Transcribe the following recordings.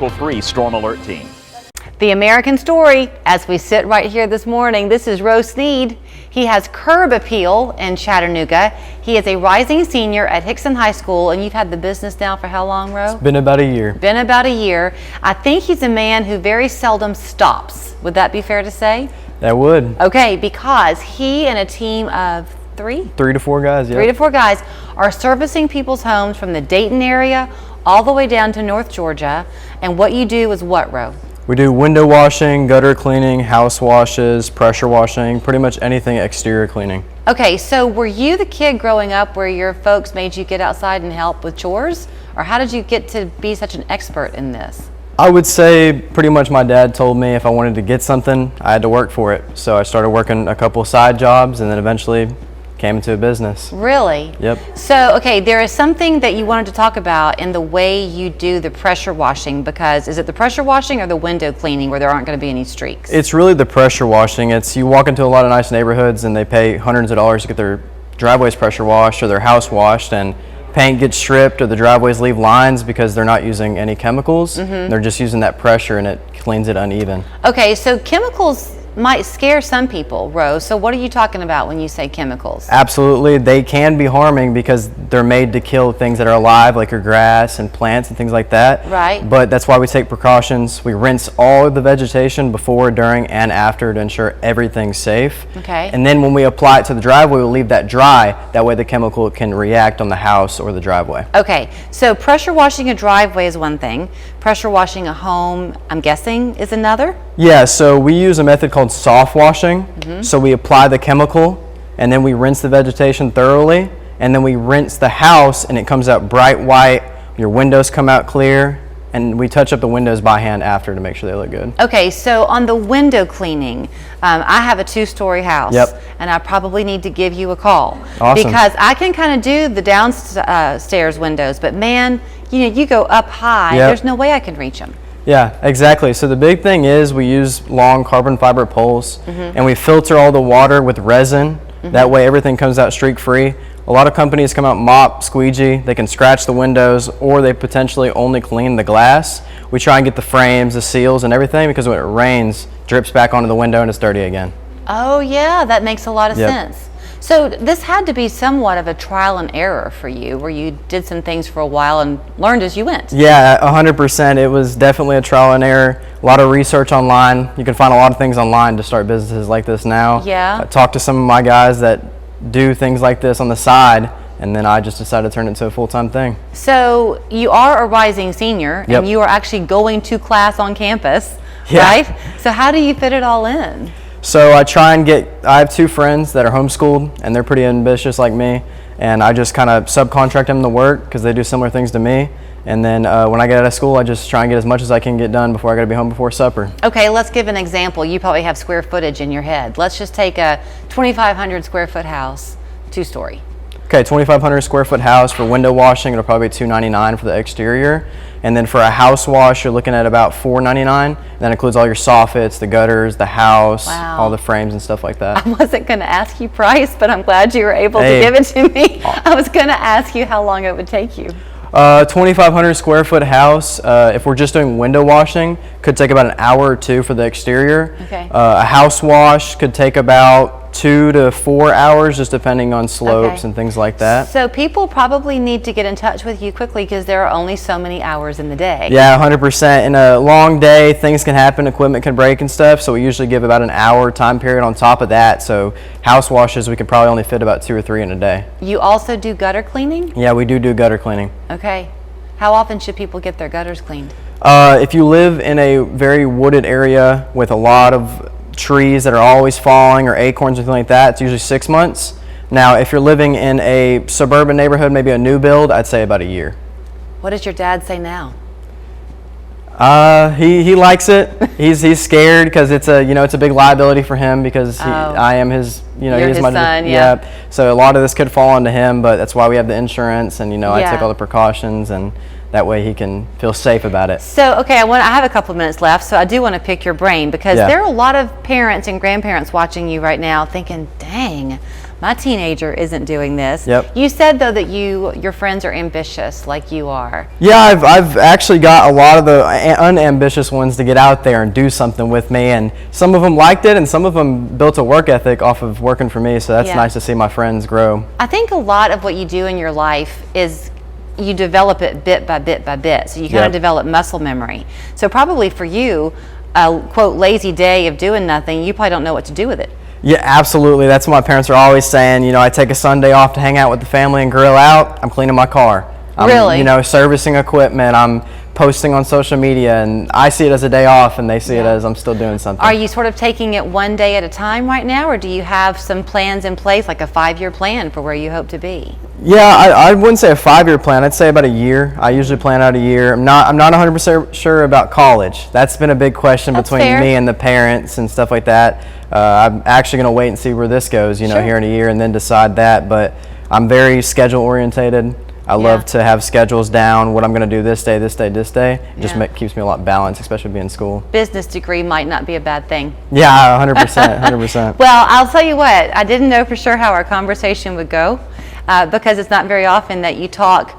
3 Storm Alert Team. The American Story, as we sit right here this morning, this is Sneed. He has Curb Appeal in Chattanooga. He is a rising senior at Hixson High School, and you've had the business now for how long, Ro? It's been about a year. Been about a year. I think he's a man who very seldom stops. Would that be fair to say? That would. Okay, because he and a team of three to four guys are servicing people's homes from the Dayton area all the way down to North Georgia. And what you do is what, Ro? We do window washing, gutter cleaning, house washes, pressure washing, pretty much anything exterior cleaning. Okay, so were you the kid growing up where your folks made you get outside and help with chores? Or how did you get to be such an expert in this? I would say pretty much my dad told me if I wanted to get something, I had to work for it. So I started working a couple of side jobs and then eventually came into a business. Really? Yep. So, okay, there is something that you wanted to talk about in the way you do the pressure washing, because is it the pressure washing or the window cleaning where there aren't going to be any streaks? It's really the pressure washing. It's you walk into a lot of nice neighborhoods and they pay hundreds of dollars to get their driveways pressure washed or their house washed, and paint gets stripped or the driveways leave lines because they're not using any chemicals. They're just using that pressure and it cleans it uneven. Okay, so chemicals might scare some people, Rose. So what are you talking about when you say chemicals? Absolutely. They can be harming because they're made to kill things that are alive, like your grass and plants and things like that. Right. But that's why we take precautions. We rinse all of the vegetation before, during, and after to ensure everything's safe. Okay. And then when we apply it to the driveway, we'll leave that dry. That way the chemical can react on the house or the driveway. Okay, so pressure washing a driveway is one thing. Pressure washing a home, I'm guessing, is another? Yeah, so we use a method called soft washing. So we apply the chemical and then we rinse the vegetation thoroughly, and then we rinse the house and it comes out bright white. Your windows come out clear, and we touch up the windows by hand after to make sure they look good. Okay, so on the window cleaning, I have a 2-story house. Yep. And I probably need to give you a call. Awesome. Because I can kind of do the downstairs windows, but man, you go up high, Yep. There's no way I can reach them. Yeah, exactly. So the big thing is we use long carbon fiber poles, and we filter all the water with resin. That way everything comes out streak free. A lot of companies come out mop, squeegee, they can scratch the windows, or they potentially only clean the glass. We try and get the frames, the seals, and everything, because when it rains, it drips back onto the window and it's dirty again. Oh yeah, that makes a lot of sense. So this had to be somewhat of a trial and error for you, where you did some things for a while and learned as you went. Yeah, 100%. It was definitely a trial and error. A lot of research online. You can find a lot of things online to start businesses like this now. Yeah. I talked to some of my guys that do things like this on the side, and then I just decided to turn it into a full-time thing. So you are a rising senior, Yep. and you are actually going to class on campus, Yeah. right? So how do you fit it all in? So I have 2 friends that are homeschooled, and they're pretty ambitious like me, and I just kind of subcontract them the work because they do similar things to me. And then when I get out of school, I just try and get as much as I can get done before I got to be home before supper. Okay, let's give an example. You probably have square footage in your head. Let's just take a 2,500 square foot house, 2-story. Okay, 2,500 square foot house. For window washing, it'll probably be $299 for the exterior. And then for a house wash, you're looking at about $499. That includes all your soffits, the gutters, the house, Wow. all the frames and stuff like that. I wasn't going to ask you price, but I'm glad you were able to give it to me. I was going to ask you how long it would take you. 2,500 square foot house, if we're just doing window washing, could take about an hour or 2 for the exterior. Okay. A house wash could take about 2 to 4 hours, just depending on slopes and things like that. So people probably need to get in touch with you quickly because there are only so many hours in the day. Yeah, 100%. In a long day, things can happen, equipment can break and stuff, so we usually give about an hour time period on top of that. So house washes, we can probably only fit about 2 or 3 in a day. You also do gutter cleaning? Yeah, we do gutter cleaning. Okay. How often should people get their gutters cleaned? If you live in a very wooded area with a lot of trees that are always falling or acorns or something like that, it's usually 6 months. Now, if you're living in a suburban neighborhood, maybe a new build, I'd say about a year. What does your dad say now? He likes it. He's scared because it's a big liability for him because I am his You're he's his my son, yeah. So a lot of this could fall onto him, but that's why we have the insurance, and I take all the precautions, and that way he can feel safe about it. So, okay, I have a couple of minutes left, so I do want to pick your brain because there are a lot of parents and grandparents watching you right now thinking, dang, my teenager isn't doing this. Yep. You said though that your friends are ambitious like you are. Yeah, I've actually got a lot of the unambitious ones to get out there and do something with me, and some of them liked it, and some of them built a work ethic off of working for me, so that's nice to see my friends grow. I think a lot of what you do in your life is you develop it bit by bit by bit, so you kind of develop muscle memory. So probably for you, a quote lazy day of doing nothing, you probably don't know what to do with it. Yeah, absolutely. That's what my parents are always saying. You know, I take a Sunday off to hang out with the family and grill out. I'm cleaning my car. I'm, servicing equipment. I'm posting on social media, and I see it as a day off, and they see it as I'm still doing something. Are you sort of taking it one day at a time right now, or do you have some plans in place, like a 5-year plan for where you hope to be? Yeah, I wouldn't say a 5-year plan. I'd say about a year. I usually plan out a year. I'm not 100% sure about college. That's been a big question between me and the parents and stuff like that. I'm actually going to wait and see where this goes, here in a year, and then decide that. But I'm very schedule orientated. I love to have schedules down, what I'm going to do this day, this day, this day. It just keeps me a lot balanced, especially being in school. Business degree might not be a bad thing. Yeah, 100%, 100%. Well, I'll tell you what, I didn't know for sure how our conversation would go because it's not very often that you talk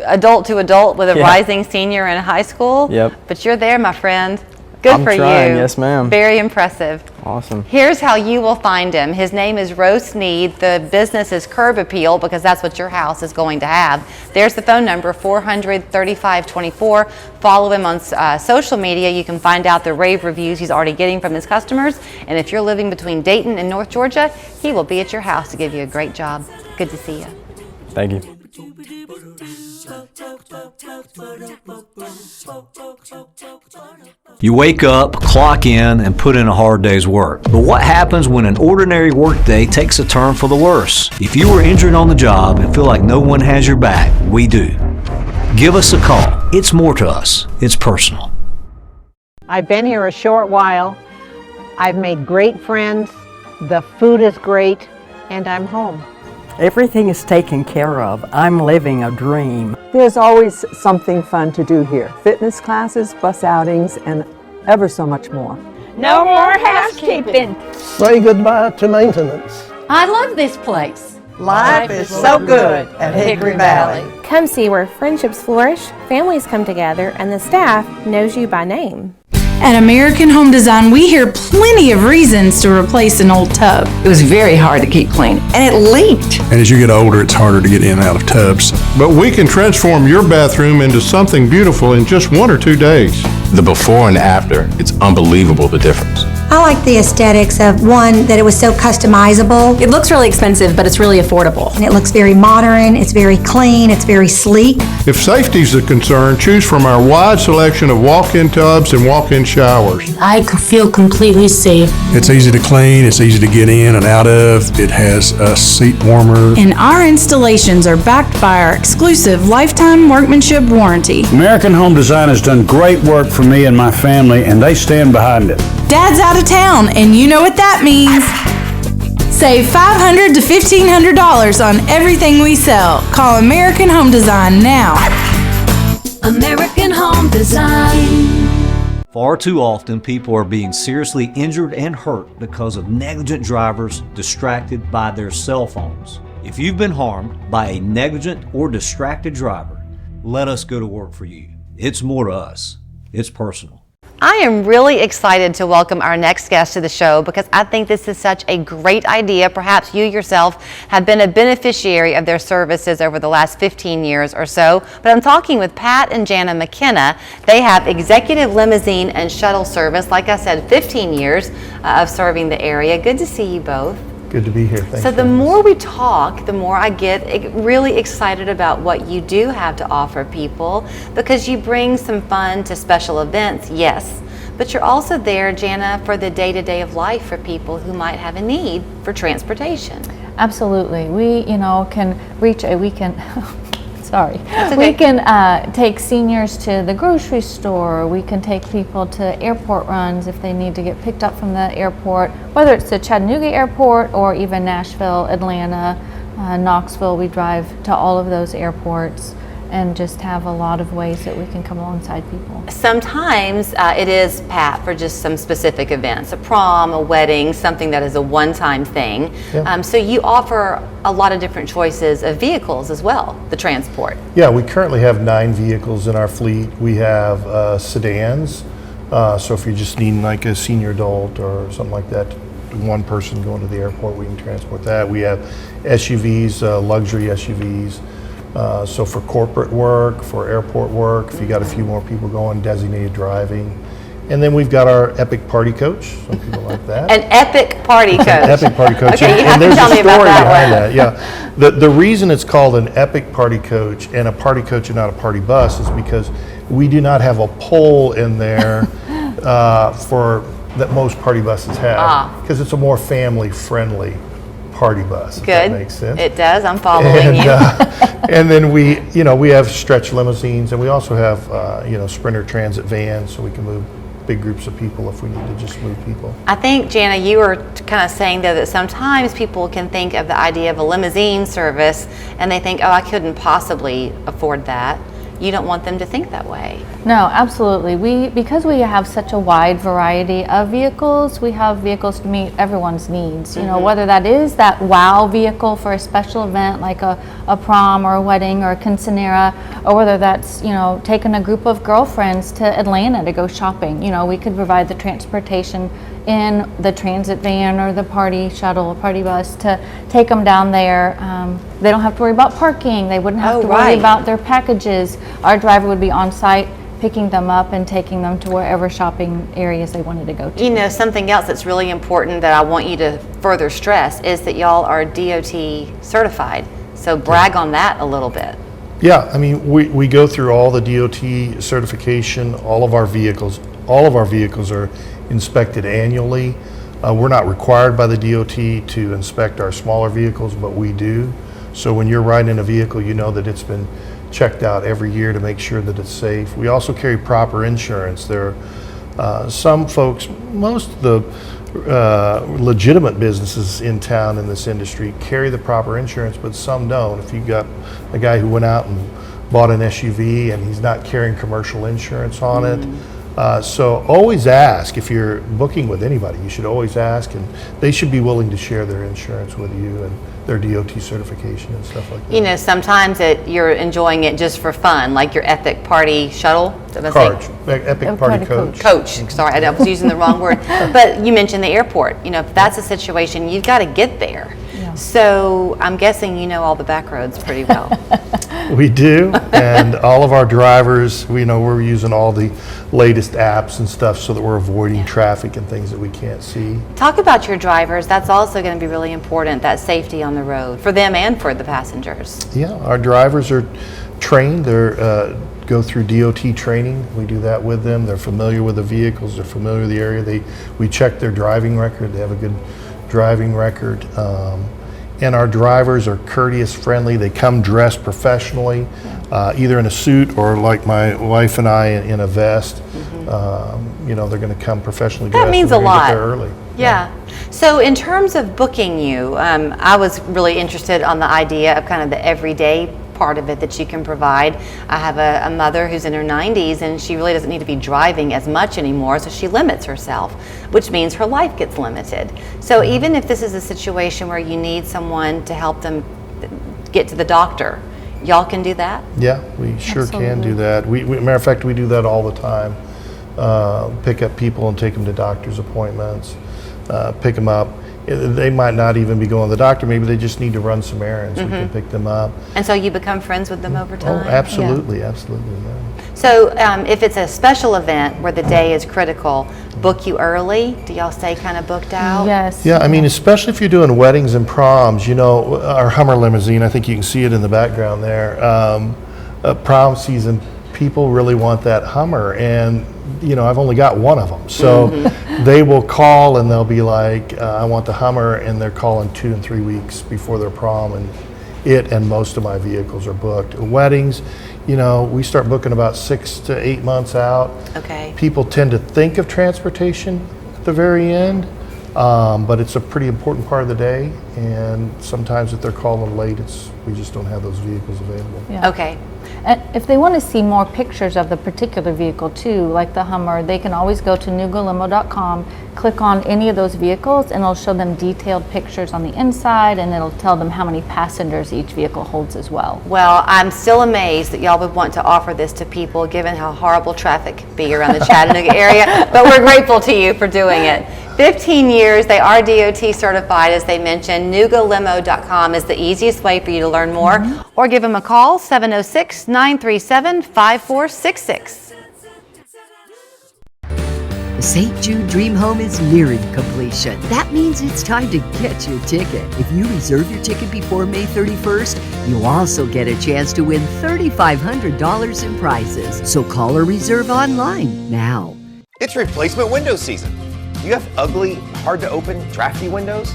adult to adult with a rising senior in high school. Yep. But you're there, my friend. Good for you. Yes, ma'am. Very impressive. Awesome. Here's how you will find him. His name is Sneed. The business is Curb Appeal because that's what your house is going to have. There's the phone number, 400-3524. Follow him on social media. You can find out the rave reviews he's already getting from his customers. And if you're living between Dayton and North Georgia, he will be at your house to give you a great job. Good to see you. Thank you. You wake up, clock in, and put in a hard day's work. But what happens when an ordinary workday takes a turn for the worse? If you were injured on the job and feel like no one has your back, we do. Give us a call. It's more to us. It's personal. I've been here a short while. I've made great friends. The food is great, and I'm home. Everything is taken care of. I'm living a dream. There's always something fun to do here. Fitness classes, bus outings, and ever so much more. No more housekeeping. Say goodbye to maintenance. I love this place. Life is so good at Hickory Valley. Come see where friendships flourish, families come together, and the staff knows you by name. At American Home Design, we hear plenty of reasons to replace an old tub. It was very hard to keep clean, and it leaked. And as you get older, it's harder to get in and out of tubs. But we can transform your bathroom into something beautiful in just 1 or 2 days. The before and after, it's unbelievable the difference. I like the aesthetics of one, that it was so customizable. It looks really expensive, but it's really affordable. And it looks very modern, it's very clean, it's very sleek. If safety's a concern, choose from our wide selection of walk-in tubs and walk-in showers. I feel completely safe. It's easy to clean, it's easy to get in and out of. It has a seat warmer. And our installations are backed by our exclusive lifetime workmanship warranty. American Home Design has done great work for me and my family, and they stand behind it. Dad's out of town, and you know what that means. Save $500 to $1,500 on everything we sell. Call American Home Design now. American Home Design. Far too often, people are being seriously injured and hurt because of negligent drivers distracted by their cell phones. If you've been harmed by a negligent or distracted driver, let us go to work for you. It's more to us. It's personal. I am really excited to welcome our next guest to the show because I think this is such a great idea. Perhaps you yourself have been a beneficiary of their services over the last 15 years or so. But I'm talking with Pat and Jana McKenna. They have executive limousine and shuttle service. Like I said, 15 years of serving the area. Good to see you both. Good to be here. Thanks. So the more we talk, the more I get really excited about what you do have to offer people, because you bring some fun to special events, yes, but you're also there, Jana, for the day-to-day of life for people who might have a need for transportation. Absolutely. We, can reach a weekend. Sorry. Okay. We can take seniors to the grocery store. We can take people to airport runs if they need to get picked up from the airport, whether it's the Chattanooga airport or even Nashville, Atlanta, Knoxville. We drive to all of those airports. and just have a lot of ways that we can come alongside people. Sometimes it is, Pat, for just some specific events, a prom, a wedding, something that is a one-time thing. Yeah. So you offer a lot of different choices of vehicles as well, the transport. Yeah, we currently have 9 vehicles in our fleet. We have sedans, so if you're just needing like a senior adult or something like that, one person going to the airport, we can transport that. We have SUVs, luxury SUVs. So for corporate work, for airport work, if you got a few more people going, designated driving. And then we've got our epic party coach. Some people like that. An epic party coach. An epic party coach. Okay, you have to there's tell a me about story that behind one. that. Yeah, the reason it's called an epic party coach and a party coach and not a party bus is because we do not have a pole in there for that most party buses have, because it's a more family friendly party bus. If Good. that makes sense. It does. I'm following you. And then we have stretch limousines, and we also have Sprinter transit vans, so we can move big groups of people if we need to just move people. I think, Jana, you were kind of saying though that sometimes people can think of the idea of a limousine service and they think, oh, I couldn't possibly afford that. You don't want them to think that way. No, absolutely. Because we have such a wide variety of vehicles, we have vehicles to meet everyone's needs. You know, whether that is that wow vehicle for a special event like a prom or a wedding or a quinceanera, or whether that's, taking a group of girlfriends to Atlanta to go shopping. We could provide the transportation in the transit van or the party shuttle, party bus to take them down there. They don't have to worry about parking. They wouldn't have to worry about their packages. Our driver would be on site picking them up and taking them to wherever shopping areas they wanted to go to. Something else that's really important that I want you to further stress is that y'all are DOT certified. So brag on that a little bit. Yeah, I mean, we go through all the DOT certification. All of our vehicles are inspected annually. We're not required by the DOT to inspect our smaller vehicles, but we do. So when you're riding in a vehicle, you know that it's been checked out every year to make sure that it's safe. We also carry proper insurance. There are some folks, most of the legitimate businesses in town in this industry carry the proper insurance, but some don't. If you got a guy who went out and bought an SUV and he's not carrying commercial insurance on it, so always ask. If you're booking with anybody, you should always ask, and they should be willing to share their insurance with you and their DOT certification and stuff like that. Sometimes you're enjoying it just for fun, like your epic party shuttle. Epic party coach. Sorry, I was using the wrong word. But you mentioned the airport. If that's a situation, you've got to get there. Yeah. So I'm guessing you know all the back roads pretty well. We do, and all of our drivers, we're using all the latest apps and stuff so that we're avoiding traffic and things that we can't see. Talk about your drivers. That's also going to be really important, that safety on the road, for them and for the passengers. Yeah, our drivers are trained. They're go through DOT training. We do that with them. They're familiar with the vehicles. They're familiar with the area. We check their driving record. They have a good driving record. And our drivers are courteous, friendly. They come dressed professionally, either in a suit or like my wife and I in a vest. They're going to come professionally dressed. That means a lot. Get there early. Yeah. So in terms of booking you, I was really interested on the idea of kind of the everyday part of it that you can provide. I have a mother who's in her 90s and she really doesn't need to be driving as much anymore, so she limits herself, which means her life gets limited. So even if this is a situation where you need someone to help them get to the doctor, y'all can do that? Yeah, we sure can do that. Matter of fact, we do that all the time. Pick up people and take them to doctor's appointments, pick them up. They might not even be going to the doctor. Maybe they just need to run some errands. We can pick them up. And so you become friends with them over time? Oh, absolutely, absolutely. Yeah. So if it's a special event where the day is critical, book you early? Do y'all stay kind of booked out? Yes. Yeah, I mean, especially if you're doing weddings and proms, our Hummer limousine, I think you can see it in the background there. Prom season, people really want that Hummer, and I've only got one of them. So they will call and they'll be like, I want the Hummer, and they're calling 2 and 3 weeks before their prom, and it and most of my vehicles are booked. Weddings, we start booking about 6 to 8 months out. Okay. People tend to think of transportation at the very end, but it's a pretty important part of the day, and sometimes if they're calling late, we just don't have those vehicles available. Yeah. Okay. And if they want to see more pictures of the particular vehicle too, like the Hummer, they can always go to newgalimo.com, click on any of those vehicles, and it'll show them detailed pictures on the inside, and it'll tell them how many passengers each vehicle holds as well. Well, I'm still amazed that y'all would want to offer this to people given how horrible traffic can be around the Chattanooga area, but we're grateful to you for doing it. 15 years, they are DOT certified, as they mentioned. Newgalimo.com is the easiest way for you to learn more, or give them a call, 706-937-5466. The St. Jude Dream Home is nearing completion. That means it's time to get your ticket. If you reserve your ticket before May 31st, you'll also get a chance to win $3,500 in prizes. So call or reserve online now. It's replacement window season. You have ugly, hard to open, drafty windows?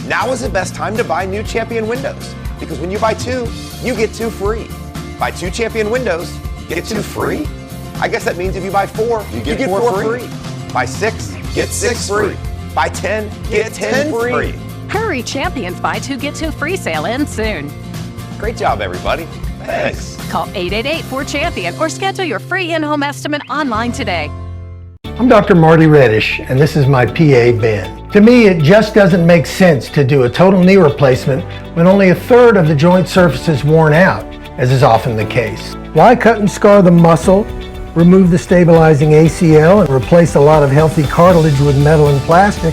Now is the best time to buy new Champion windows, because when you buy 2, you get 2 free. Buy 2 Champion windows, get 2 free? I guess that means if you buy 4, you get 4 free. Buy 6, get 6 free. Buy 10, get 10 free. Hurry, Champion's Buy 2 Get 2 free sale ends soon. Great job, everybody. Thanks. Call 888-4CHAMPION or schedule your free in-home estimate online today. I'm Dr. Marty Reddish, and this is my PA, Ben. To me, it just doesn't make sense to do a total knee replacement when only a third of the joint surface is worn out, as is often the case. Why cut and scar the muscle, remove the stabilizing ACL, and replace a lot of healthy cartilage with metal and plastic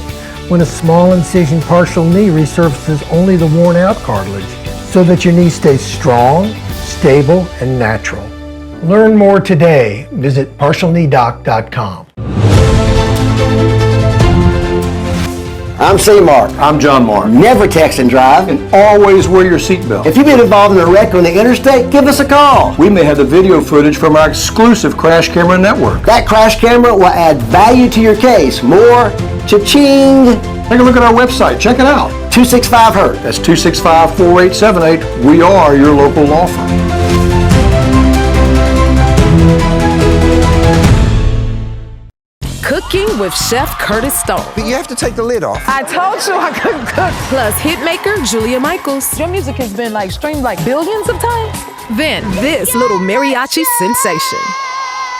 when a small incision partial knee resurfaces only the worn out cartilage, so that your knee stays strong, stable, and natural? Learn more today. Visit partialkneedoc.com. I'm C. Mark. I'm John Mark. Never text and drive. And always wear your seatbelt. If you've been involved in a wreck on the interstate, give us a call. We may have the video footage from our exclusive crash camera network. That crash camera will add value to your case. More cha-ching. Take a look at our website. Check it out. 265-HURT. That's 265-4878. We are your local law firm. Cooking with Chef Curtis Stone. But you have to take the lid off. I told you I couldn't cook. Plus hitmaker Julia Michaels. Your music has been streamed billions of times. Then this little mariachi sensation.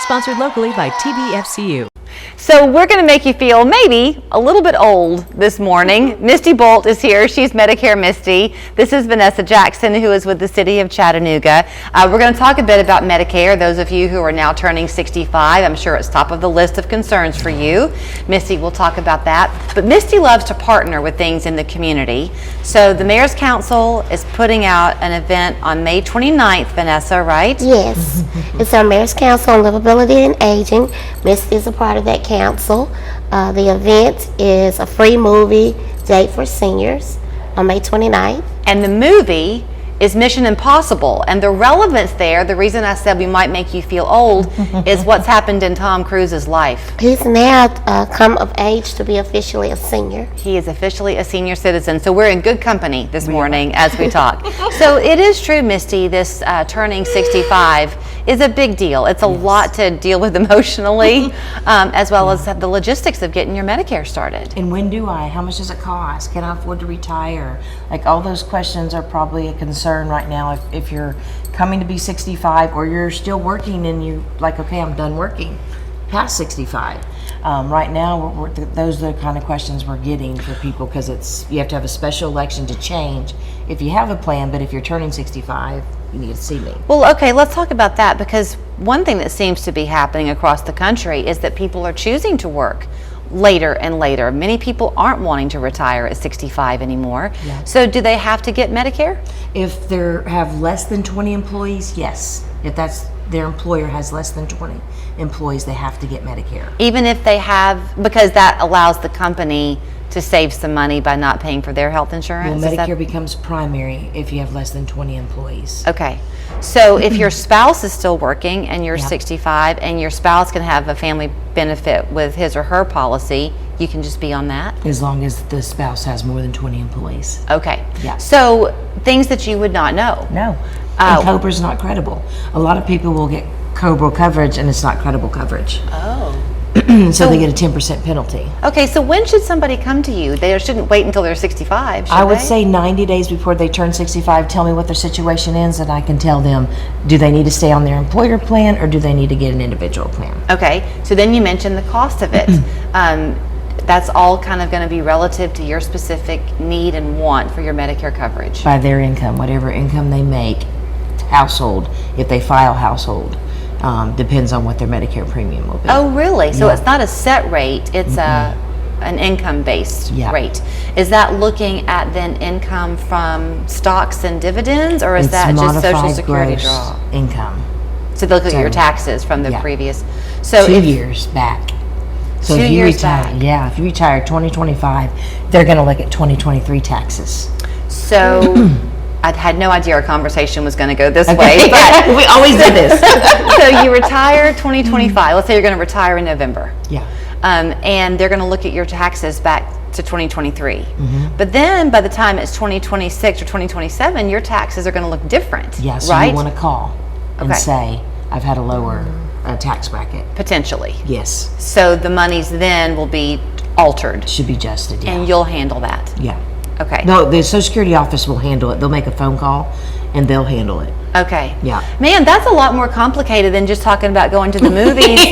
Sponsored locally by TBFCU. So we're going to make you feel maybe a little bit old this morning. Misty Bolt is here. She's Medicare Misty. This is Vanessa Jackson, who is with the City of Chattanooga. We're going to talk a bit about Medicare. Those of you who are now turning 65, I'm sure it's top of the list of concerns for you. Misty will talk about that. But Misty loves to partner with things in the community. So the Mayor's Council is putting out an event on May 29th, Vanessa, right? Yes. It's our Mayor's Council on Livability and Aging. Misty is a part of that council. The event is a free movie date for seniors on May 29th. And the movie is Mission Impossible. And the relevance there, the reason I said we might make you feel old, is what's happened in Tom Cruise's life. He's now come of age to be officially a senior. He is officially a senior citizen. So we're in good company this morning as we talk. So it is true, Misty, this turning 65 is a big deal. It's a lot to deal with emotionally, as well as the logistics of getting your Medicare started. And when do I? How much does it cost? Can I afford to retire? All those questions are probably a concern right now if you're coming to be 65 or you're still working and you okay, I'm done working past 65. Right now, those are the kind of questions we're getting for people, because you have to have a special election to change if you have a plan, but if you're turning 65, you need to see me. Well, okay, let's talk about that, because one thing that seems to be happening across the country is that people are choosing to work later and later. Many people aren't wanting to retire at 65 anymore. Yeah. So do they have to get Medicare? If they have less than 20 employees, yes. If their employer has less than 20 employees, they have to get Medicare. Even if they have, because that allows the company to save some money by not paying for their health insurance? Well, Medicare becomes primary if you have less than 20 employees. Okay. So if your spouse is still working and you're 65 and your spouse can have a family benefit with his or her policy, you can just be on that? As long as the spouse has more than 20 employees. Okay. Yeah. So things that you would not know? No. And COBRA's not credible. A lot of people will get COBRA coverage, and it's not credible coverage. Oh. So they get a 10% penalty. Okay, so when should somebody come to you? They shouldn't wait until they're 65, should I would they? say 90 days before they turn 65, tell me what their situation is, and I can tell them, do they need to stay on their employer plan or do they need to get an individual plan? Okay, so then you mentioned the cost of it. That's all kind of going to be relative to your specific need and want for your Medicare coverage. By their income, whatever income they make, household, if they file household, depends on what their Medicare premium will be. Oh, really? So Yeah. it's not a set rate, it's an income-based rate. Is that looking at then income from stocks and dividends, or is It's that just Social modified Security gross draw? income. So they'll look at your So- taxes from the Yeah. previous. So 2 if- years back. So 2 if you years retire, back. yeah, if you retire 2025, they're going to look at 2023 taxes. So I had no idea our conversation was going to go this Okay. way, but We always do this. So you retire 2025. Let's say you're going to retire in November. Yeah. And they're going to look at your taxes back to 2023. Mm-hmm. But then by the time it's 2026 or 2027, your taxes are going to look different, Yeah, so right? you want to call and Okay. say, I've had a lower tax bracket. Potentially. Yes. So the monies then will be altered. Should be adjusted, yeah. And you'll handle that. Yeah. Okay. No, the Social Security office will handle it. They'll make a phone call and they'll handle it. Okay. Yeah. Man, that's a lot more complicated than just talking about going to the movies.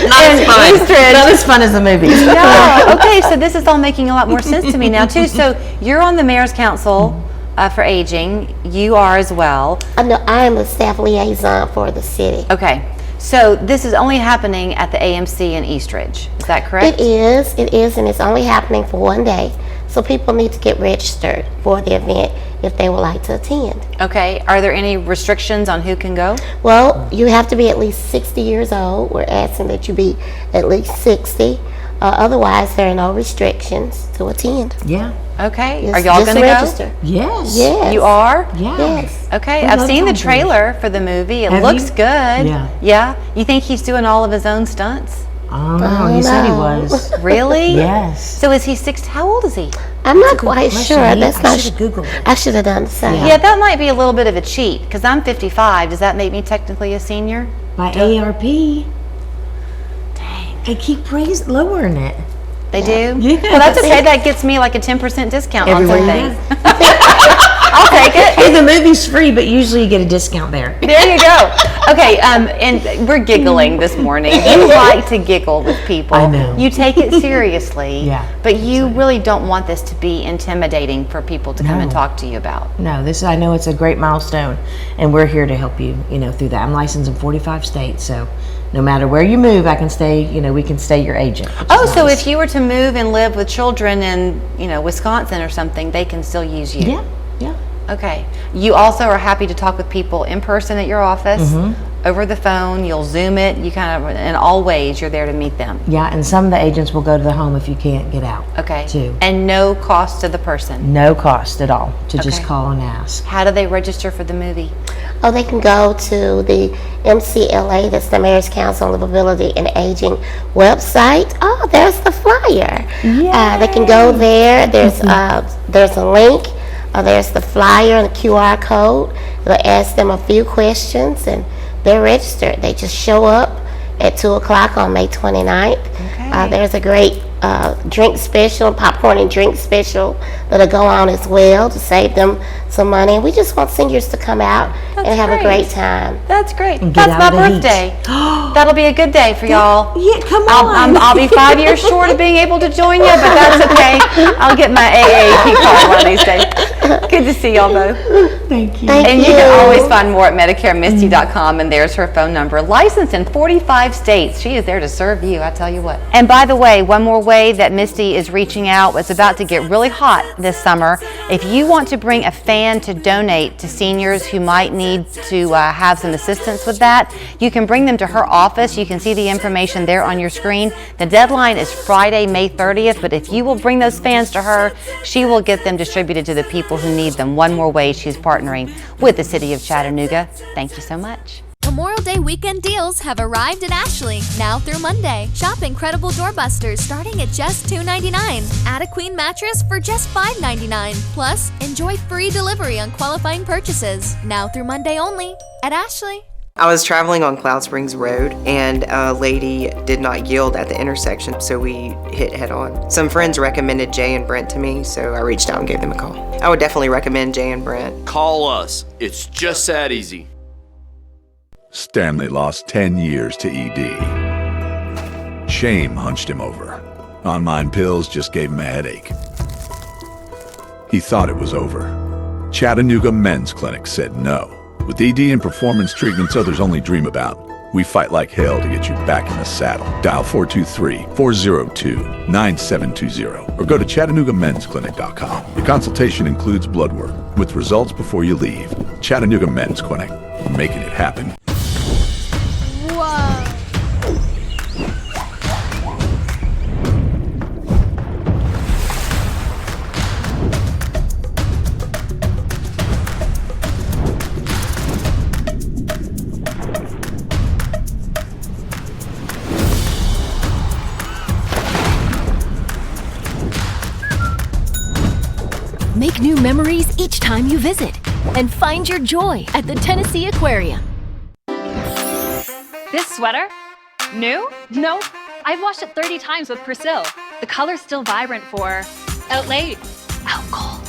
Not as fun. Eastridge. Not as fun as the movies. No. Okay, so this is all making a lot more sense to me now too. So you're on the Mayor's Council for Aging. You are as well. No, I am a staff liaison for the city. Okay. So this is only happening at the AMC in Eastridge. Is that correct? It is, and it's only happening for one day. So people need to get registered for the event if they would like to attend. Okay. Are there any restrictions on who can go? Well, you have to be at least 60 years old. We're asking that you be at least 60. Otherwise, there are no restrictions to attend. Yeah. Okay. Just- Are y'all just going to register. go? Yes. Yes. You are? Yes. Okay. We I've love seen the Tom Cruise. trailer for the movie. It Have looks you? good. Yeah. Yeah. You think he's doing all of his own stunts? Oh, no, he said he was. Really? Yes. So is he 60? How old is he? I'm not quite question. sure. I That's not. should have Googled it. I should have done the same. Yeah, that might be a little bit of a cheat because I'm 55. Does that make me technically a senior? By ARP. Dang. They keep lowering it. They do? Yeah. Well, that's okay. That gets me like a 10% discount Everywhere on you some things. go. I'll take it. Hey, the movie's free, but usually you get a discount there. There you go. Okay, and we're giggling this morning. You like to giggle with people. I know. You take it seriously. Yeah. But you really don't want this to be intimidating for people to come and No. talk to you about. No, I know it's a great milestone, and we're here to help you, through that. I'm licensed in 45 states, so no matter where you move, I can stay, we can stay your agent. Oh, so if you were to move and live with children in, Wisconsin or something, they can still use you? Yeah, yeah. Okay. You also are happy to talk with people in person at your office, over the phone, you'll Zoom it, you kind of, in all ways, you're there to meet them. Yeah, and some of the agents will go to the home if you can't get out. Okay. Too. And no cost to the person? No cost at all to just Okay. call and ask. How do they register for the movie? Oh, they can go to the MCLA, that's the Mayor's Council on Livability and Aging website. Oh, there's the flyer. They can go there. There's a link. There's the flyer and the QR code. They'll ask them a few questions and they're registered. They just show up at 2 o'clock on May 29th. Okay. There's a great drink special, popcorn and drink special that'll go on as well to save them some money. And we just want seniors to come out and have a great time. That's great. And get That's out my of the heat. birthday. That'll be a good day for y'all. Yeah, come on. I'll be 5 years short of being able to join you, but that's okay. I'll get my AAP card one of these days. Good to see y'all both. Thank you. Thank And you. you can always find more at MedicareMisty.com, and there's her phone number. Licensed in 45 states. She is there to serve you, I tell you what. And by the way, one more way that Misty is reaching out, it's about to get really hot this summer. If you want to bring a fan to donate to seniors who might need to have some assistance with that, you can bring them to her office. You can see the information there on your screen. The deadline is Friday, May 30th, but if you will bring those fans to her, she will get them distributed to the people who need them. One more way she's partnering with the City of Chattanooga. Thank you so much. Memorial Day weekend deals have arrived at Ashley, now through Monday. Shop incredible doorbusters starting at just $2.99. Add a queen mattress for just $5.99. Plus, enjoy free delivery on qualifying purchases, now through Monday only at Ashley. I was traveling on Cloud Springs Road and a lady did not yield at the intersection, so we hit head on. Some friends recommended Jay and Brent to me, so I reached out and gave them a call. I would definitely recommend Jay and Brent. Call us. It's just that easy. Stanley lost 10 years to ED. Shame hunched him over. Online pills just gave him a headache. He thought it was over. Chattanooga Men's Clinic said no. With ED and performance treatments others only dream about, we fight like hell to get you back in the saddle. Dial 423-402-9720 or go to ChattanoogaMen'sClinic.com. Your consultation includes blood work with results before you leave. Chattanooga Men's Clinic. We're making it happen. Whoa. Make new memories each time you visit and find your joy at the Tennessee Aquarium. This sweater? New? No. I've washed it 30 times with Persil. The color's still vibrant for out late, out cold,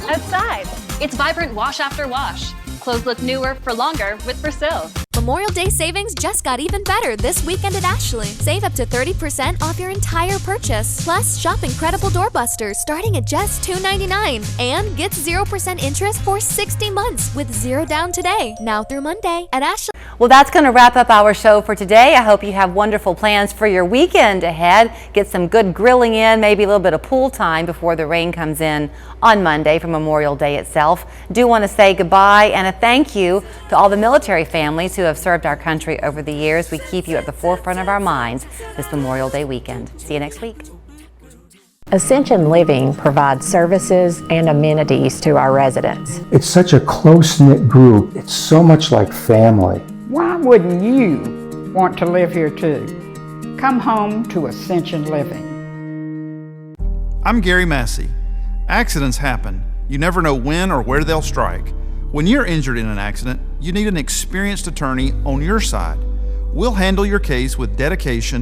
outside. It's vibrant wash after wash. Clothes look newer for longer with Persil. Memorial Day savings just got even better this weekend at Ashley. Save up to 30% off your entire purchase. Plus, shop incredible doorbusters starting at just $2.99. And get 0% interest for 60 months with 0 down today. Now through Monday at Ashley. Well, that's going to wrap up our show for today. I hope you have wonderful plans for your weekend ahead. Get some good grilling in, maybe a little bit of pool time before the rain comes in on Monday for Memorial Day itself. Do want to say goodbye and a thank you to all the military families who have served our country over the years. We keep you at the forefront of our minds this Memorial Day weekend. See you next week. Ascension Living provides services and amenities to our residents. It's such a close-knit group. It's so much like family. Why wouldn't you want to live here too? Come home to Ascension Living. I'm Gary Massey. Accidents happen. You never know when or where they'll strike. When you're injured in an accident, you need an experienced attorney on your side. We'll handle your case with dedication